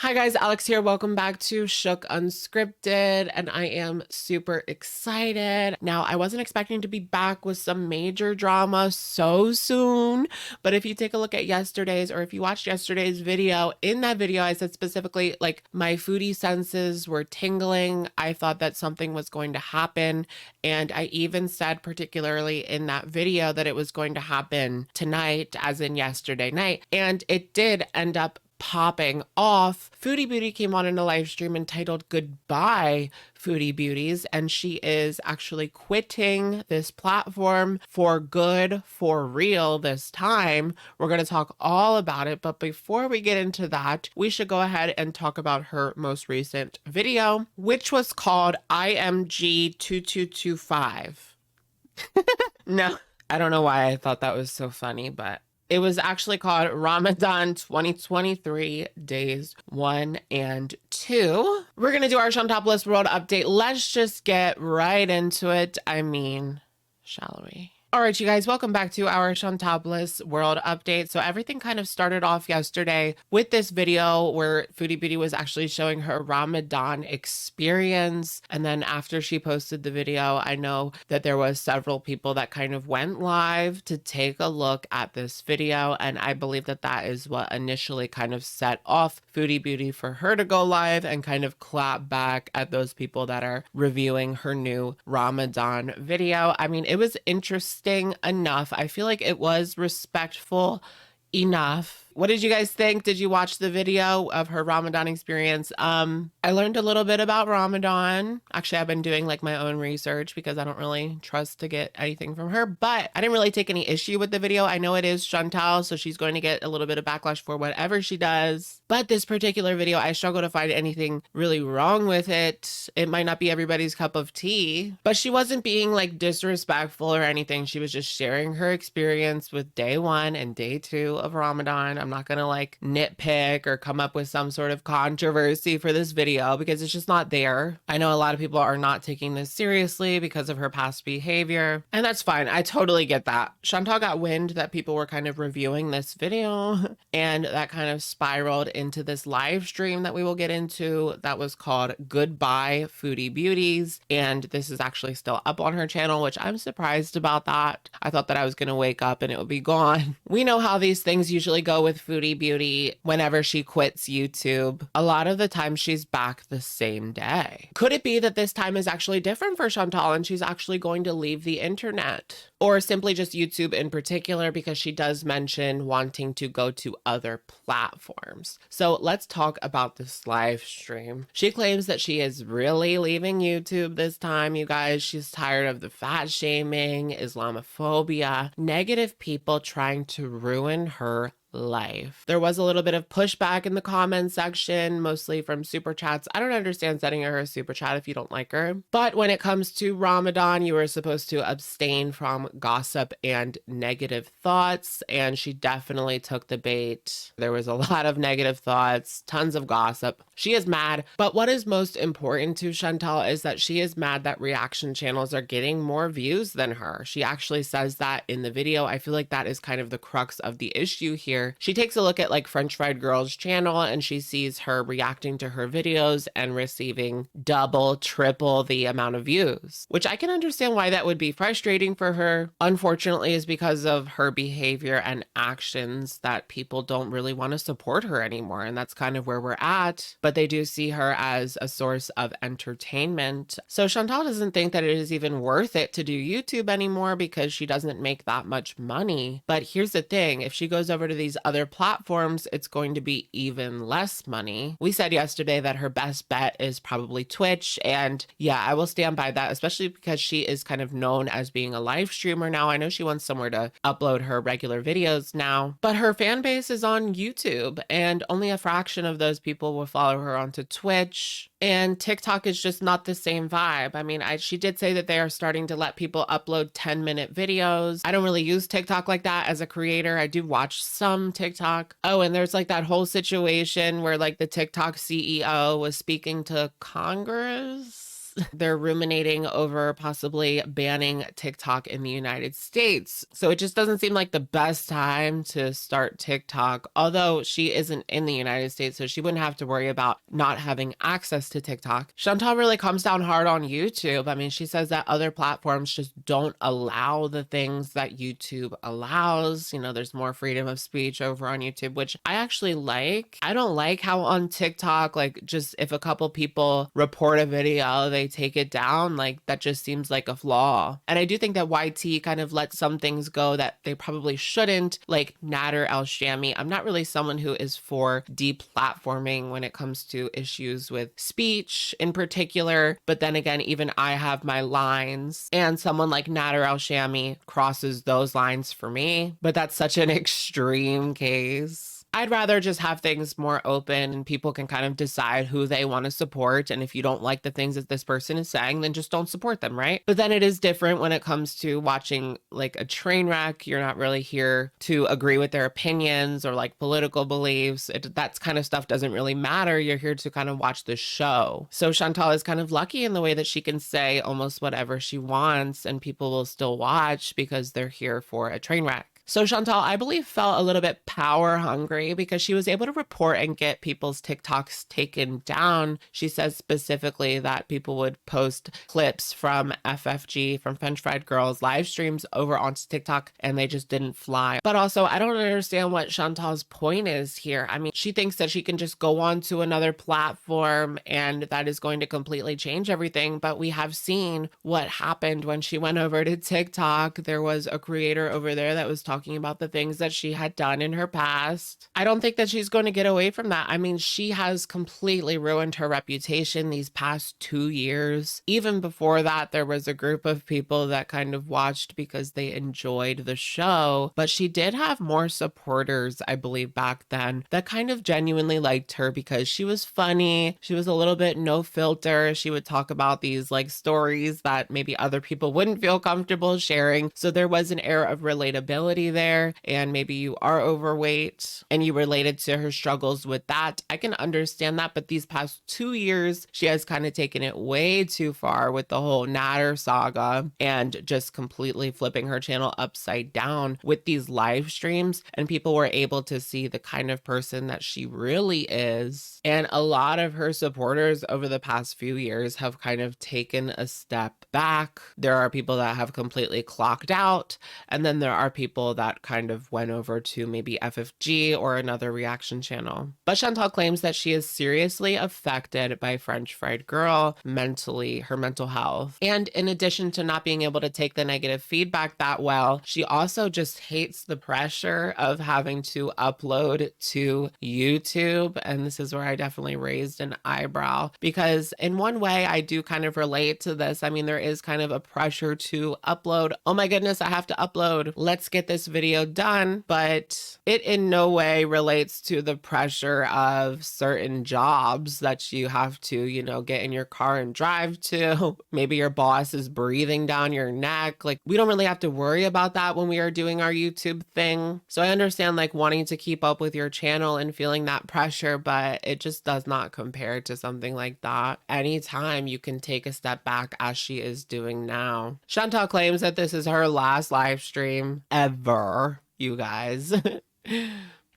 Hi guys, Alex here. Welcome back to Shook Unscripted, and I am super excited. Now, I wasn't expecting to be back with some major drama so soon, but if you take a look at yesterday's, or if you watched yesterday's video, in that video I said specifically like my foodie senses were tingling. I thought that something was going to happen, and I even said particularly in that video that it was going to happen tonight, as in yesterday night, and it did end up popping off. Foodie Beauty came on in a live stream entitled Goodbye Foodie Beauties, and she is actually quitting this platform for good, for real this time. We're going to talk all about it, but before we get into that, we should go ahead and talk about her most recent video, which was called IMG 2225. No, I don't know why I thought that was so funny, but it was actually called Ramadan 2023 Days 1 and 2. We're going to do our Shantopolis World Update. Let's just get right into it. I mean, shall we? All right, you guys, welcome back to our Shantopolis World Update. So everything kind of started off yesterday with this video where Foodie Beauty was actually showing her Ramadan experience. And then after she posted the video, I know that there was several people that kind of went live to take a look at this video. And I believe that that is what initially kind of set off Foodie Beauty for her to go live and kind of clap back at those people that are reviewing her new Ramadan video. I mean, it was interesting enough. I feel like it was respectful enough. What did you guys think? Did you watch the video of her Ramadan experience? I learned a little bit about Ramadan. Actually, I've been doing like my own research because I don't really trust to get anything from her, but I didn't really take any issue with the video. I know it is Chantal, so she's going to get a little bit of backlash for whatever she does. But this particular video, I struggle to find anything really wrong with it. It might not be everybody's cup of tea, but she wasn't being like disrespectful or anything. She was just sharing her experience with day 1 and day 2 of Ramadan. I'm not gonna like nitpick or come up with some sort of controversy for this video because it's just not there. I know a lot of people are not taking this seriously because of her past behavior, and that's fine. I totally get that. Chantal got wind that people were kind of reviewing this video, and that kind of spiraled into this live stream that we will get into that was called Goodbye Foodie Beauties, and this is actually still up on her channel, which I'm surprised about that. I thought that I was gonna wake up and it would be gone. We know how these things usually go with Foodie Beauty whenever she quits YouTube. A lot of the time she's back the same day. Could it be that this time is actually different for Chantal and she's actually going to leave the internet? Or simply just YouTube in particular, because she does mention wanting to go to other platforms. So let's talk about this live stream. She claims that she is really leaving YouTube this time, you guys. She's tired of the fat shaming, Islamophobia, negative people trying to ruin her life. There was a little bit of pushback in the comment section, mostly from super chats. I don't understand sending her a super chat if you don't like her. But when it comes to Ramadan, you were supposed to abstain from gossip and negative thoughts, and she definitely took the bait. There was a lot of negative thoughts, tons of gossip. She is mad, but what is most important to Chantal is that she is mad that reaction channels are getting more views than her. She actually says that in the video. I feel like that is kind of the crux of the issue here. She takes a look at like French Fried Girl's channel and she sees her reacting to her videos and receiving double, triple the amount of views, which I can understand why that would be frustrating for her. Unfortunately, is because of her behavior and actions that people don't really want to support her anymore. And that's kind of where we're at, but they do see her as a source of entertainment. So Chantal doesn't think that it is even worth it to do YouTube anymore because she doesn't make that much money. But here's the thing, if she goes over to these other platforms, it's going to be even less money. We said yesterday that her best bet is probably Twitch, and yeah, I will stand by that, especially because she is kind of known as being a live streamer now. I know she wants somewhere to upload her regular videos now, but her fan base is on YouTube, and only a fraction of those people will follow her onto Twitch. And TikTok is just not the same vibe. I mean, she did say that they are starting to let people upload 10-minute videos. I don't really use TikTok like that as a creator. I do watch some TikTok. Oh, and there's like that whole situation where like the TikTok CEO was speaking to Congress They're ruminating over possibly banning TikTok in the United States. So it just doesn't seem like the best time to start TikTok, although she isn't in the United States, so she wouldn't have to worry about not having access to TikTok. Chantal really comes down hard on YouTube. I mean, she says that other platforms just don't allow the things that YouTube allows. You know, there's more freedom of speech over on YouTube, which I actually like. I don't like how on TikTok, like, just if a couple people report a video, they take it down. Like, that just seems like a flaw. And I do think that YT kind of let some things go that they probably shouldn't, like Nader Al-Shami. I'm not really someone who is for deplatforming when it comes to issues with speech in particular. But then again, even I have my lines, and someone like Nader Al-Shami crosses those lines for me. But that's such an extreme case. I'd rather just have things more open and people can kind of decide who they want to support. And if you don't like the things that this person is saying, then just don't support them, right? But then it is different when it comes to watching like a train wreck. You're not really here to agree with their opinions or like political beliefs. That kind of stuff doesn't really matter. You're here to kind of watch the show. So Chantal is kind of lucky in the way that she can say almost whatever she wants and people will still watch because they're here for a train wreck. So Chantal, I believe, felt a little bit power hungry because she was able to report and get people's TikToks taken down. She says specifically that people would post clips from FFG, from French Fried Girls live streams over onto TikTok, and they just didn't fly. But also, I don't understand what Chantal's point is here. I mean, she thinks that she can just go on to another platform and that is going to completely change everything. But we have seen what happened when she went over to TikTok. There was a creator over there that was talking about the things that she had done in her past. I don't think that she's going to get away from that. I mean, she has completely ruined her reputation these past 2 years. Even before that, there was a group of people that kind of watched because they enjoyed the show, but she did have more supporters, I believe, back then that kind of genuinely liked her because she was funny. She was a little bit no filter. She would talk about these like stories that maybe other people wouldn't feel comfortable sharing. So there was an air of relatability there, and maybe you are overweight and you related to her struggles with that. I can understand that, but these past 2 years, she has kind of taken it way too far with the whole Nader saga and just completely flipping her channel upside down with these live streams, and people were able to see the kind of person that she really is. And a lot of her supporters over the past few years have kind of taken a step back. There are people that have completely clocked out, and then there are people that kind of went over to maybe FFG or another reaction channel. But Chantal claims that she is seriously affected by French Fried Girl mentally, her mental health. And in addition to not being able to take the negative feedback that well, she also just hates the pressure of having to upload to YouTube. And this is where I definitely raised an eyebrow, because in one way I do kind of relate to this. I mean, there is kind of a pressure to upload. Oh my goodness, I have to upload. Let's get this video done. But it in no way relates to the pressure of certain jobs that you have to, you know, get in your car and drive to. Maybe your boss is breathing down your neck. Like, we don't really have to worry about that when we are doing our YouTube thing. So I understand like wanting to keep up with your channel and feeling that pressure, but it just does not compare to something like that. Anytime you can take a step back, as she is doing now. Chantal claims that this is her last live stream ever, you guys.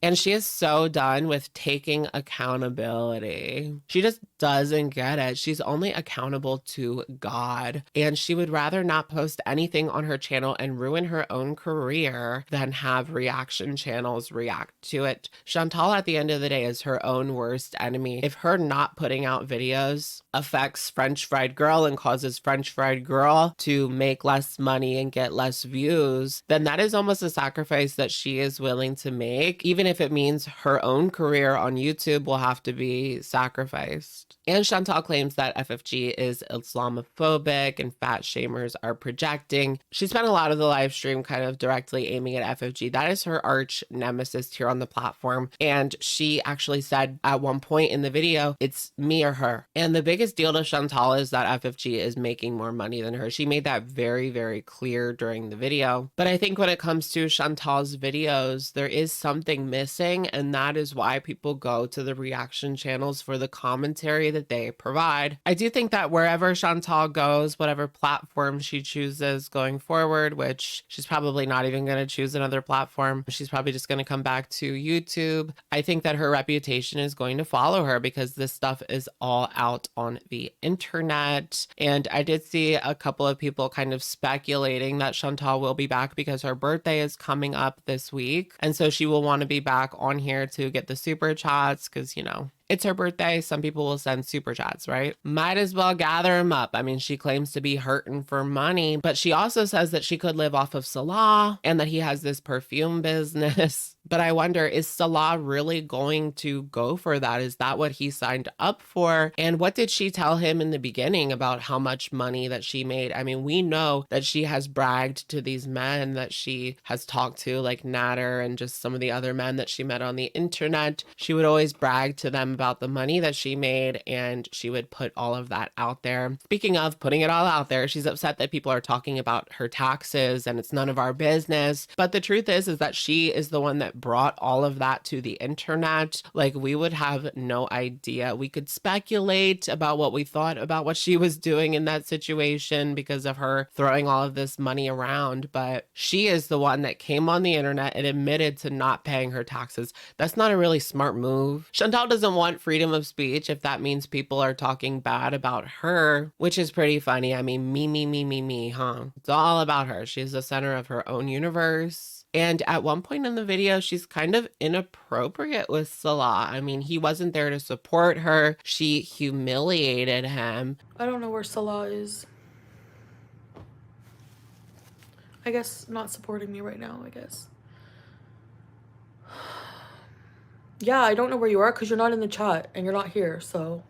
And she is so done with taking accountability. She just doesn't get it. She's only accountable to God. And she would rather not post anything on her channel and ruin her own career than have reaction channels react to it. Chantal, at the end of the day, is her own worst enemy. If her not putting out videos affects French Fried Girl and causes French Fried Girl to make less money and get less views, then that is almost a sacrifice that she is willing to make, even if it means her own career on YouTube will have to be sacrificed. And Chantal claims that FFG is Islamophobic and fat shamers are projecting. She spent a lot of the live stream kind of directly aiming at FFG. That is her arch nemesis here on the platform. And she actually said at one point in the video, it's me or her. And the biggest deal to Chantal is that FFG is making more money than her. She made that very, very clear during the video. But I think when it comes to Chantal's videos, there is something missing missing, and that is why people go to the reaction channels for the commentary that they provide. I do think that wherever Chantal goes, whatever platform she chooses going forward, which she's probably not even going to choose another platform, she's probably just going to come back to YouTube. I think that her reputation is going to follow her because this stuff is all out on the internet. And I did see a couple of people kind of speculating that Chantal will be back because her birthday is coming up this week. And so she will want to be back on here to get the super chats because, you know, it's her birthday. Some people will send super chats, right? Might as well gather them up. I mean, she claims to be hurting for money, but she also says that she could live off of Salah and that he has this perfume business. But I wonder, is Salah really going to go for that? Is that what he signed up for? And what did she tell him in the beginning about how much money that she made? I mean, we know that she has bragged to these men that she has talked to, like Nader and just some of the other men that she met on the internet. She would always brag to them about the money that she made, and she would put all of that out there. Speaking of putting it all out there, she's upset that people are talking about her taxes and it's none of our business. But the truth is that she is the one that brought all of that to the internet. Like, we would have no idea. We could speculate about what we thought about what she was doing in that situation because of her throwing all of this money around, but she is the one that came on the internet and admitted to not paying her taxes. That's not a really smart move. Chantal doesn't want freedom of speech if that means people are talking bad about her, which is pretty funny. I mean, me, huh? It's all about her. She's the center of her own universe. And at one point in the video, she's kind of inappropriate with Salah. I mean, he wasn't there to support her. She humiliated him. I don't know where Salah is. I guess not supporting me right now, I guess. Yeah, I don't know where you are because you're not in the chat and you're not here, so.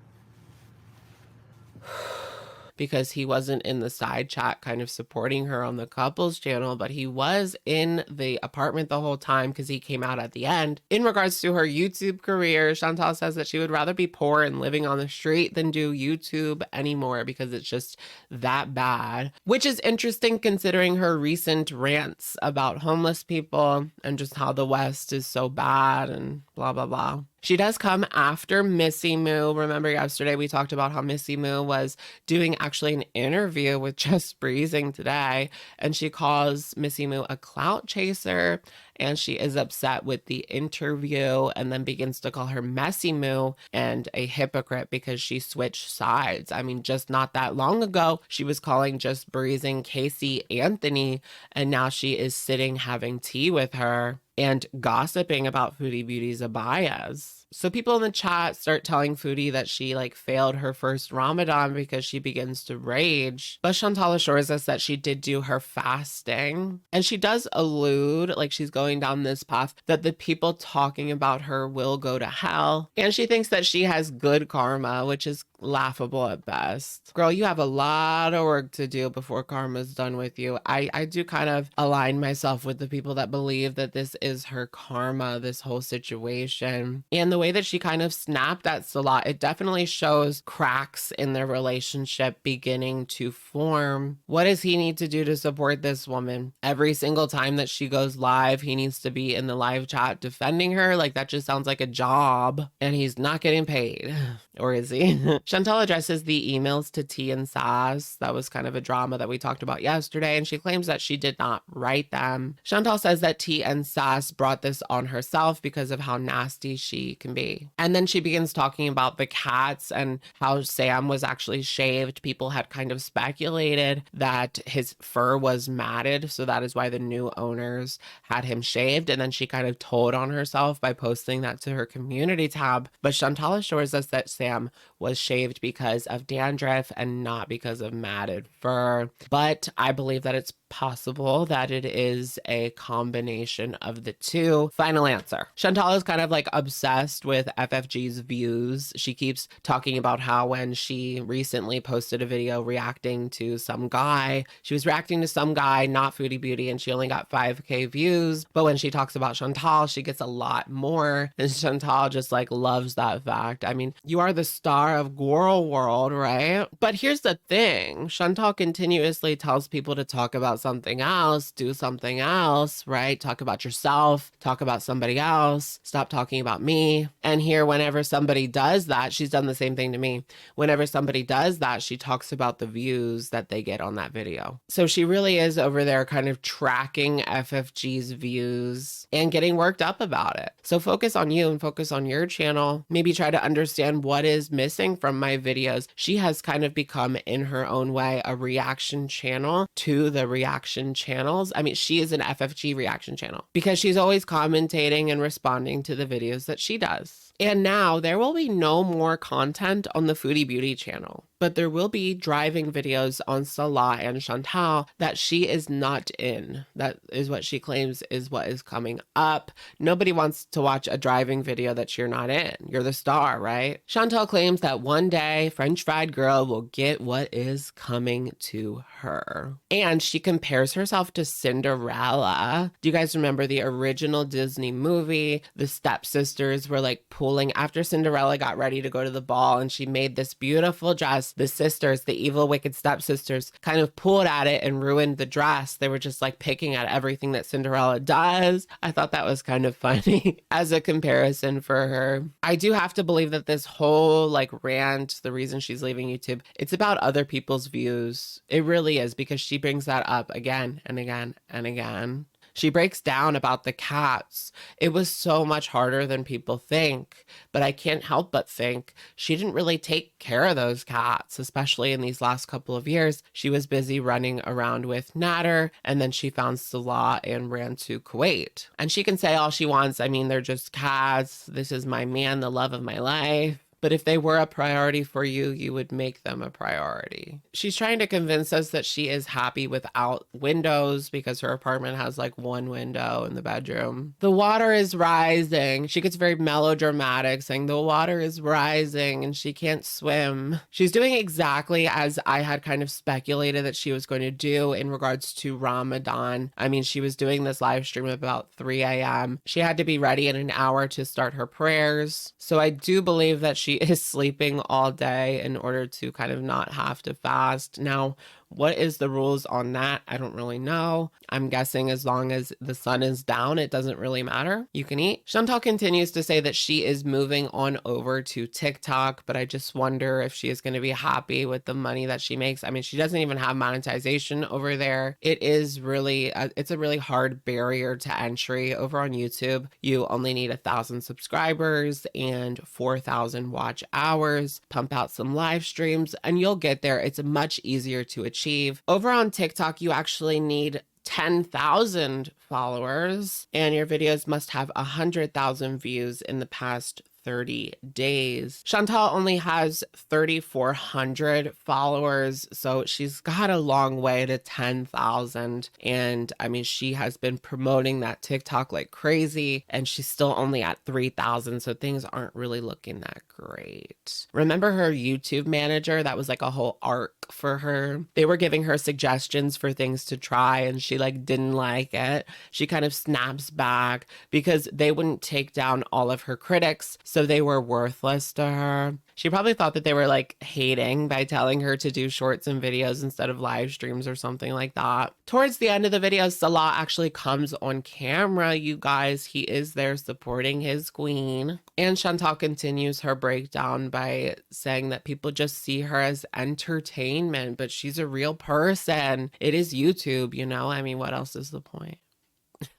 Because he wasn't in the side chat kind of supporting her on the couples channel, but he was in the apartment the whole time because he came out at the end. In regards to her YouTube career, Chantal says that she would rather be poor and living on the street than do YouTube anymore because it's just that bad, which is interesting considering her recent rants about homeless people and just how the West is so bad and blah, blah, blah. She does come after Missy Moo. Remember yesterday we talked about how Missy Moo was doing actually an interview with Just Breezing today, and she calls Missy Moo a clout chaser, and she is upset with the interview and then begins to call her Messy Moo and a hypocrite because she switched sides. I mean, just not that long ago, she was calling Just Breezing Casey Anthony, and now she is sitting having tea with her and gossiping about Foodie Beauty's abayas. So people in the chat start telling Foodie that she failed her first Ramadan because she begins to rage. But Chantal assures us that she did do her fasting. And she does allude, like she's going down this path, that the people talking about her will go to hell. And she thinks that she has good karma, which is laughable at best. Girl, you have a lot of work to do before karma's done with you. I do kind of align myself with the people that believe that this is her karma, this whole situation. And the way that she kind of snapped at Salah, it definitely shows cracks in their relationship beginning to form. What does he need to do to support this woman? Every single time that she goes live, he needs to be in the live chat defending her. Like, that just sounds like a job, and he's not getting paid. Or is he? Chantal addresses the emails to T and Sass. That was kind of a drama that we talked about yesterday, and she claims that she did not write them. Chantal says that T and Sass brought this on herself because of how nasty she can be. And then she begins talking about the cats and how Sam was actually shaved. People had kind of speculated that his fur was matted, so that is why the new owners had him shaved. And then she kind of told on herself by posting that to her community tab. But Chantal assures us that Sam was shaved because of dandruff and not because of matted fur. But I believe that it's possible that it is a combination of the two. Final answer. Chantal is kind of obsessed with FFG's views. She keeps talking about how when she recently posted a video reacting to some guy, she was reacting to some guy, not Foodie Beauty, and she only got 5K views. But when she talks about Chantal, she gets a lot more. And Chantal just loves that fact. I mean, you are the star of Girl World, right? But here's the thing. Chantal continuously tells people to talk about about something else, do something else, right? Talk about yourself, talk about somebody else, stop talking about me. And here, whenever somebody does that, she's done the same thing to me. Whenever somebody does that, she talks about the views that they get on that video. So she really is over there kind of tracking FFG's views and getting worked up about it. So focus on you and focus on your channel. Maybe try to understand what is missing from my videos. She has kind of become, in her own way, a reaction channel to the reaction channels. I mean, she is an FFG reaction channel because she's always commentating and responding to the videos that she does. And now there will be no more content on the Foodie Beauty channel, but there will be driving videos on Salah and Chantal that she is not in. That is what she claims is what is coming up. Nobody wants to watch a driving video that you're not in. You're the star, right? Chantal claims that one day French fried girl will get what is coming to her. And she compares herself to Cinderella. Do you guys remember the original Disney movie? The stepsisters were like pulling after Cinderella got ready to go to the ball and she made this beautiful dress. The sisters, the evil, wicked stepsisters, kind of pulled at it and ruined the dress. They were just like picking at everything that Cinderella does. I thought that was kind of funny as a comparison for her. I do have to believe that this whole like rant, the reason she's leaving YouTube, it's about other people's views. It really is, because she brings that up again and again and again. She breaks down about the cats. It was so much harder than people think, but I can't help but think she didn't really take care of those cats, especially in these last couple of years. She was busy running around with Natter, and then she found Salah and ran to Kuwait. And she can say all she wants. I mean, they're just cats. This is my man, the love of my life. But if they were a priority for you, you would make them a priority. She's trying to convince us that she is happy without windows because her apartment has like one window in the bedroom. The water is rising. She gets very melodramatic, saying the water is rising and she can't swim. She's doing exactly as I had kind of speculated that she was going to do in regards to Ramadan. I mean, she was doing this live stream about 3 a.m. She had to be ready in an hour to start her prayers. So I do believe that she is sleeping all day in order to kind of not have to fast. Now, what is the rules on that? I don't really know. I'm guessing as long as the sun is down, it doesn't really matter. You can eat. Chantal continues to say that she is moving on over to TikTok, but I just wonder if she is going to be happy with the money that she makes. I mean, she doesn't even have monetization over there. It is really, it's a really hard barrier to entry over on YouTube. You only need 1,000 subscribers and 4,000 watch hours. Pump out some live streams and you'll get there. It's much easier to achieve. Over on TikTok, you actually need 10,000 followers and your videos must have 100,000 views in the past 30 days. Chantal only has 3,400 followers, so she's got a long way to 10,000. And I mean, she has been promoting that TikTok like crazy, and she's still only at 3,000, so things aren't really looking that great. Remember her YouTube manager? That was like a whole arc for her. They were giving her suggestions for things to try, and she like didn't like it. She kind of snaps back because they wouldn't take down all of her critics, so they were worthless to her. She probably thought that they were like hating by telling her to do shorts and videos instead of live streams or something like that. Towards the end of the video, Salah actually comes on camera, you guys. He is there supporting his queen. And Chantal continues her breakdown by saying that people just see her as entertainment, but she's a real person. It is YouTube, you know? I mean, what else is the point?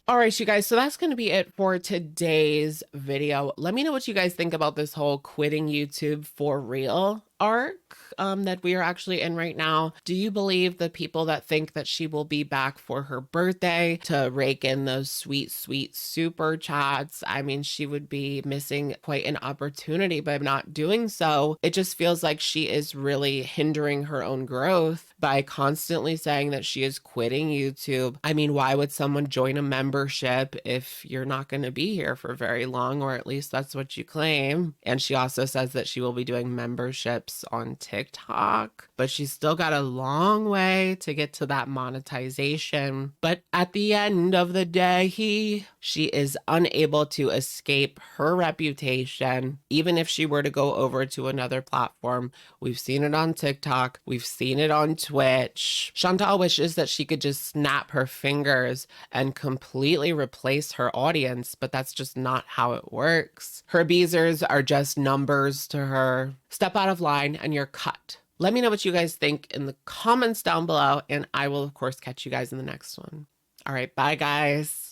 All right, you guys, so that's going to be it for today's video. Let me know what you guys think about this whole quitting YouTube for real arc that we are actually in right now. Do you believe the people that think that she will be back for her birthday to rake in those sweet, sweet super chats? I mean, she would be missing quite an opportunity by not doing so. It just feels like she is really hindering her own growth by constantly saying that she is quitting YouTube. I mean, why would someone join a membership membership if you're not going to be here for very long, or at least that's what you claim. And she also says that she will be doing memberships on TikTok, but she's still got a long way to get to that monetization. But at the end of the day, she is unable to escape her reputation, even if she were to go over to another platform. We've seen it on TikTok. We've seen it on Twitch. Chantal wishes that she could just snap her fingers and completely replace her audience, but that's just not how it works. Her Beezers are just numbers to her. Step out of line and you're cut. Let me know what you guys think in the comments down below, and I will, of course, catch you guys in the next one. All right, bye, guys.